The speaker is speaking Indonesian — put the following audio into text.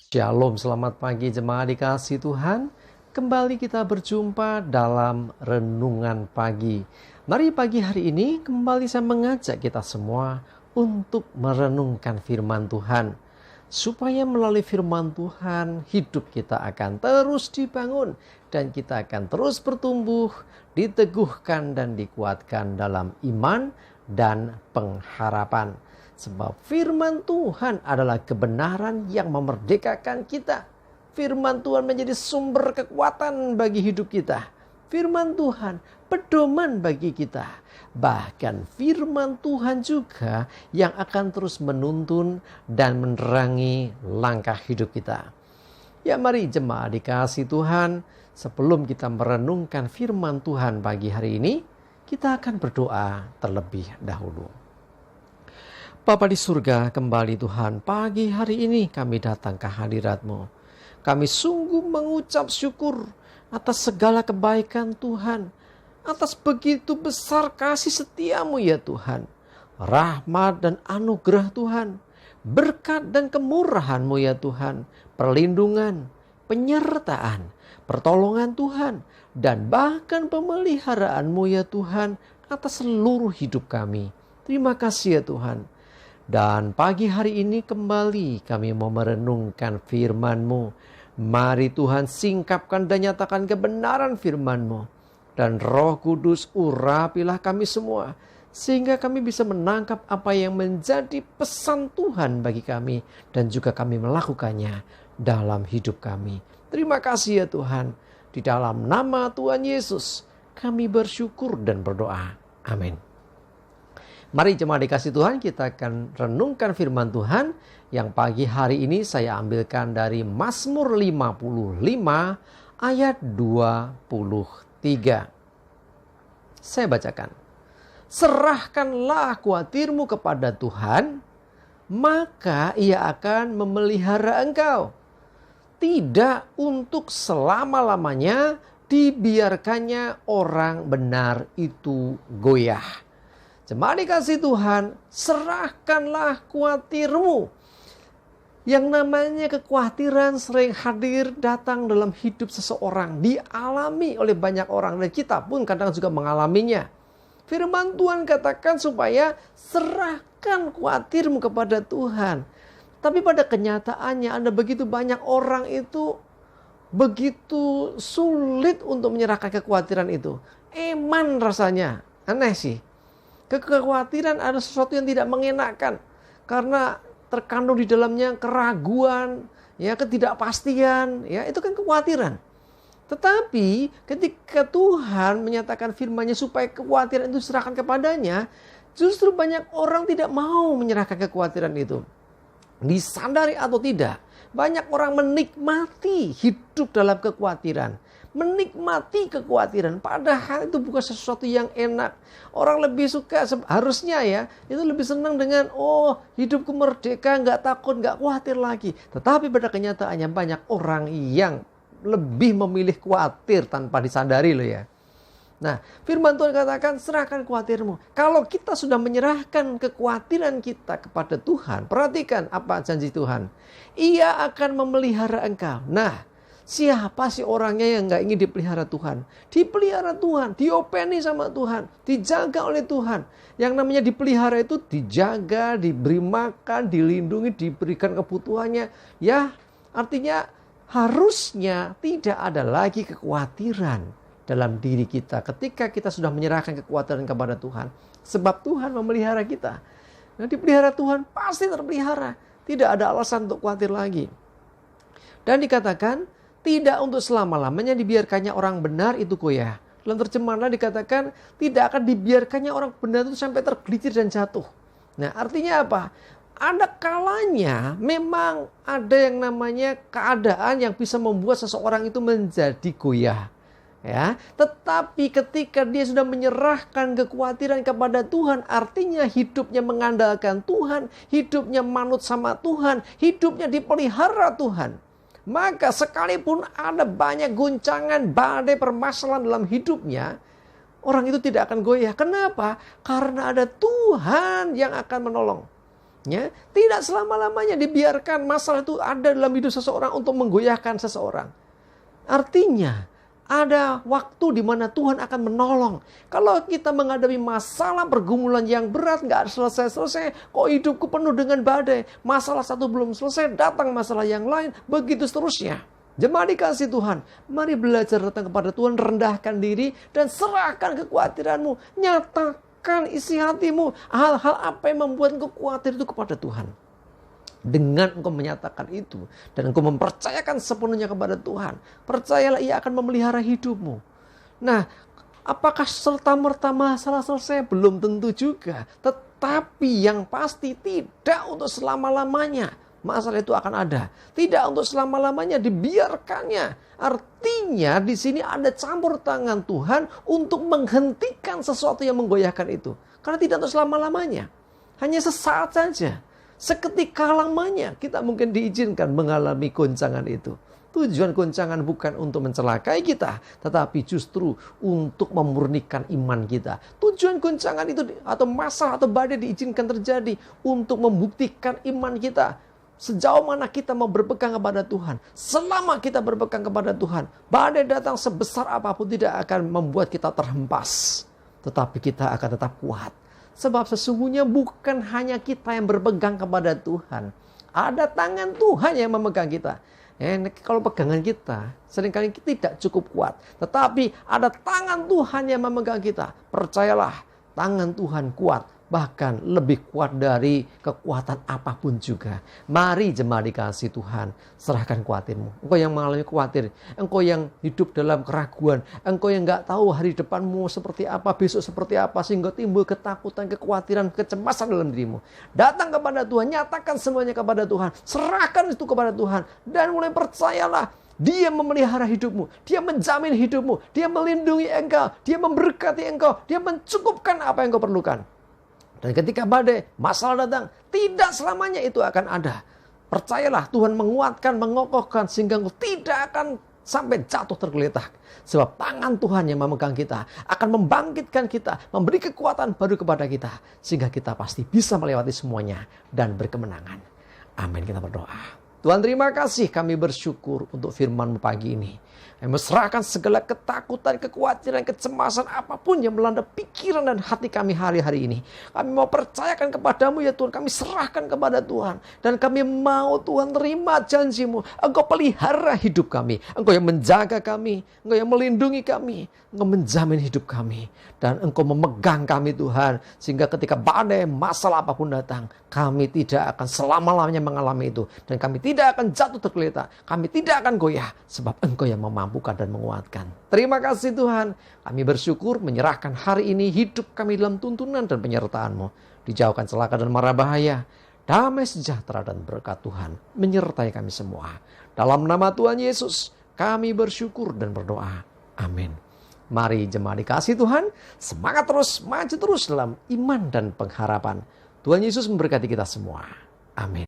Shalom, selamat pagi jemaat dikasih Tuhan. Kembali kita berjumpa dalam renungan pagi. Mari pagi hari ini kembali saya mengajak kita semua untuk merenungkan firman Tuhan. Supaya melalui firman Tuhan hidup kita akan terus dibangun dan kita akan terus bertumbuh, diteguhkan dan dikuatkan dalam iman dan pengharapan. Sebab firman Tuhan adalah kebenaran yang memerdekakan kita. Firman Tuhan menjadi sumber kekuatan bagi hidup kita. Firman Tuhan pedoman bagi kita. Bahkan firman Tuhan juga yang akan terus menuntun dan menerangi langkah hidup kita. Ya mari jemaat dikasih Tuhan, sebelum kita merenungkan firman Tuhan pagi hari ini, kita akan berdoa terlebih dahulu. Bapa di surga, kembali Tuhan, pagi hari ini kami datang ke hadirat-Mu. Kami sungguh mengucap syukur atas segala kebaikan Tuhan, atas begitu besar kasih setia-Mu ya Tuhan. Rahmat dan anugerah Tuhan, berkat dan kemurahan-Mu ya Tuhan, perlindungan, penyertaan, pertolongan Tuhan, dan bahkan pemeliharaan-Mu ya Tuhan atas seluruh hidup kami. Terima kasih ya Tuhan. Dan pagi hari ini kembali kami mau merenungkan firman-Mu. Mari Tuhan singkapkan dan nyatakan kebenaran firman-Mu. Dan Roh Kudus urapilah kami semua. Sehingga kami bisa menangkap apa yang menjadi pesan Tuhan bagi kami. Dan juga kami melakukannya dalam hidup kami. Terima kasih ya Tuhan. Di dalam nama Tuhan Yesus kami bersyukur dan berdoa. Amin. Mari jemaat dikasih Tuhan, kita akan renungkan firman Tuhan yang pagi hari ini saya ambilkan dari Mazmur 55 ayat 23. Saya bacakan. Serahkanlah khawatirmu kepada Tuhan, maka Ia akan memelihara engkau. Tidak untuk selama-lamanya dibiarkannya orang benar itu goyah. Jemaat dikasih Tuhan, serahkanlah khawatirmu. Yang namanya kekhawatiran sering hadir datang dalam hidup seseorang. Dialami oleh banyak orang. Dan kita pun kadang juga mengalaminya. Firman Tuhan katakan supaya serahkan khawatirmu kepada Tuhan. Tapi pada kenyataannya ada begitu banyak orang itu begitu sulit untuk menyerahkan kekhawatiran itu. Eman rasanya. Aneh sih. Kekhawatiran ada sesuatu yang tidak mengenakan karena terkandung di dalamnya keraguan, ya, ketidakpastian, ya, itu kan kekhawatiran. Tetapi ketika Tuhan menyatakan firman-Nya supaya kekhawatiran itu diserahkan kepadanya, justru banyak orang tidak mau menyerahkan kekhawatiran itu. Disadari atau tidak, banyak orang menikmati hidup dalam kekhawatiran. Menikmati kekhawatiran, padahal itu bukan sesuatu yang enak. Orang lebih suka, harusnya ya, itu lebih senang dengan, oh hidupku merdeka, gak takut, gak khawatir lagi. Tetapi pada kenyataannya banyak orang yang lebih memilih khawatir tanpa disadari loh ya. Nah, firman Tuhan katakan serahkan khawatirmu. Kalau kita sudah menyerahkan kekhawatiran kita kepada Tuhan, perhatikan apa janji Tuhan. Ia akan memelihara engkau. Nah, siapa sih orangnya yang gak ingin dipelihara Tuhan? Dipelihara Tuhan, diopeni sama Tuhan, dijaga oleh Tuhan. Yang namanya dipelihara itu dijaga, diberi makan, dilindungi, diberikan kebutuhannya. Ya, artinya harusnya tidak ada lagi kekhawatiran dalam diri kita ketika kita sudah menyerahkan kekhawatiran kepada Tuhan. Sebab Tuhan memelihara kita. Nah, dipelihara Tuhan pasti terpelihara. Tidak ada alasan untuk khawatir lagi. Dan dikatakan tidak untuk selama-lamanya dibiarkannya orang benar itu goyah. Dalam terjemahan dikatakan tidak akan dibiarkannya orang benar itu sampai tergelincir dan jatuh. Nah, artinya apa? Ada kalanya memang ada yang namanya keadaan yang bisa membuat seseorang itu menjadi goyah. Ya, tetapi ketika dia sudah menyerahkan kekhawatiran kepada Tuhan, artinya hidupnya mengandalkan Tuhan, hidupnya manut sama Tuhan, hidupnya dipelihara Tuhan. Maka sekalipun ada banyak guncangan, badai, permasalahan dalam hidupnya, orang itu tidak akan goyah. Kenapa? Karena ada Tuhan yang akan menolong. Ya, tidak selama-lamanya dibiarkan masalah itu ada dalam hidup seseorang untuk menggoyahkan seseorang. Artinya, ada waktu di mana Tuhan akan menolong. Kalau kita menghadapi masalah pergumulan yang berat, nggak selesai-selesai, kok hidupku penuh dengan badai. Masalah satu belum selesai, datang masalah yang lain, begitu seterusnya. Jemaat dikasih Tuhan, mari belajar datang kepada Tuhan, rendahkan diri, dan serahkan kekhawatiranmu. Nyatakan isi hatimu, hal-hal apa yang membuat engkau khawatir itu kepada Tuhan. Dengan engkau menyatakan itu dan engkau mempercayakan sepenuhnya kepada Tuhan, percayalah Ia akan memelihara hidupmu. Nah, apakah serta-merta masalah selesai? Belum tentu juga. Tetapi yang pasti tidak untuk selama-lamanya masalah itu akan ada. Tidak untuk selama-lamanya dibiarkannya. Artinya di sini ada campur tangan Tuhan untuk menghentikan sesuatu yang menggoyahkan itu. Karena tidak untuk selama-lamanya. Hanya sesaat saja. Seketika lamanya kita mungkin diizinkan mengalami goncangan itu. Tujuan goncangan bukan untuk mencelakai kita, tetapi justru untuk memurnikan iman kita. Tujuan goncangan itu atau masalah atau badai diizinkan terjadi untuk membuktikan iman kita. Sejauh mana kita mau berpegang kepada Tuhan. Selama kita berpegang kepada Tuhan, badai datang sebesar apapun tidak akan membuat kita terhempas. Tetapi kita akan tetap kuat. Sebab sesungguhnya bukan hanya kita yang berpegang kepada Tuhan. Ada tangan Tuhan yang memegang kita. Kalau pegangan kita seringkali tidak cukup kuat. Tetapi ada tangan Tuhan yang memegang kita. Percayalah, tangan Tuhan kuat. Bahkan lebih kuat dari kekuatan apapun juga. Mari jemaat dikasih Tuhan, serahkan khawatirmu. Engkau yang mengalami khawatir, engkau yang hidup dalam keraguan, engkau yang gak tahu hari depanmu seperti apa, besok seperti apa, sehingga timbul ketakutan, kekhawatiran, kecemasan dalam dirimu. Datang kepada Tuhan, nyatakan semuanya kepada Tuhan, serahkan itu kepada Tuhan, dan mulai percayalah. Dia memelihara hidupmu, Dia menjamin hidupmu, Dia melindungi engkau, Dia memberkati engkau, Dia mencukupkan apa yang kau perlukan. Dan ketika badai, masalah datang, tidak selamanya itu akan ada. Percayalah, Tuhan menguatkan, mengokohkan, sehingga engkau tidak akan sampai jatuh tergeletak. Sebab tangan Tuhan yang memegang kita, akan membangkitkan kita, memberi kekuatan baru kepada kita. Sehingga kita pasti bisa melewati semuanya dan berkemenangan. Amin, kita berdoa. Tuhan, terima kasih, kami bersyukur untuk firman-Mu pagi ini. Kami serahkan segala ketakutan, kekhawatiran, kecemasan apapun yang melanda pikiran dan hati kami hari-hari ini. Kami mau percayakan kepadamu ya Tuhan. Kami serahkan kepada Tuhan. Dan kami mau Tuhan terima janji-Mu. Engkau pelihara hidup kami. Engkau yang menjaga kami. Engkau yang melindungi kami. Engkau menjamin hidup kami. Dan Engkau memegang kami Tuhan. Sehingga ketika badai, masalah apapun datang, kami tidak akan selama-lamanya mengalami itu. Dan kami tidak akan jatuh tergeletak. Kami tidak akan goyah. Sebab Engkau yang memampukan dan menguatkan. Terima kasih Tuhan. Kami bersyukur menyerahkan hari ini hidup kami dalam tuntunan dan penyertaan-Mu. Dijauhkan celaka dan mara bahaya. Damai sejahtera dan berkat Tuhan menyertai kami semua. Dalam nama Tuhan Yesus kami bersyukur dan berdoa. Amin. Mari jemaat dikasih Tuhan, semangat terus, maju terus dalam iman dan pengharapan. Tuhan Yesus memberkati kita semua. Amin.